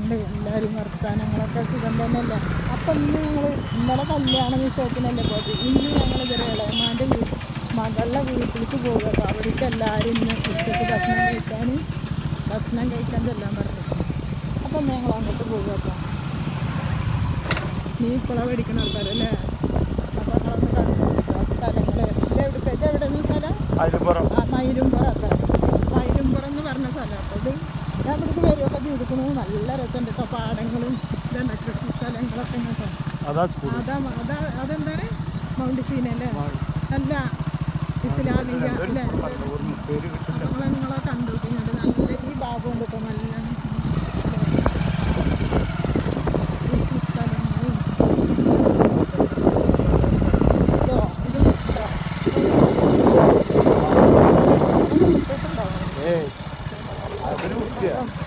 എന്തൊക്കെയുണ്ട് എല്ലാവരും വർത്തമാനങ്ങളൊക്കെ സുഖം തന്നെയല്ല. അപ്പം ഇന്നലെ കല്യാണ നിശ്ചയത്തിനല്ലേ പോയത്. ഇന്ന് ഞങ്ങൾ ഇവരെ ഇളയമാൻ്റെ മകളുടെ വീട്ടിലേക്ക് പോകുക. അപ്പോൾ അവിടേക്ക് എല്ലാവരും ഇന്ന് ഉച്ചയ്ക്ക് ഭക്ഷണം കഴിക്കാൻ ചെല്ലാൻ പറഞ്ഞു. അപ്പം ഞങ്ങൾ അങ്ങോട്ട് പോകുക. അപ്പോൾ നീ ഇപ്പോഴാണ് പഠിക്കുന്ന ആൾക്കാരല്ലേ. അപ്പോൾ ഞങ്ങളൊന്ന് കണ്ടു ആ സ്ഥലങ്ങൾ. ഇതെവിടെയെന്ന് സ്ഥലം മയിലുംപുറം എന്ന് പറഞ്ഞ സ്ഥലം. അപ്പോൾ ഞാൻ ഇവിടേക്ക് വരികയൊക്കെ ചെയ്തിരിക്കണു. നല്ല രസമുണ്ട് കേട്ടോ. പാടങ്ങളും ഇതന്നെ കൃഷി സ്ഥലങ്ങളൊക്കെ കേട്ടോ. അതെന്താണ് മൗണ്ട് സീനല്ലേ? അല്ല ഇസ്ലാമിക അല്ലേ? നിങ്ങളെ കണ്ടുപിടിക്കുന്നുണ്ട്. നല്ല ഈ ഭാഗം ഉണ്ട് കേട്ടോ. നല്ല കൃഷി സ്ഥലങ്ങളും ഇത്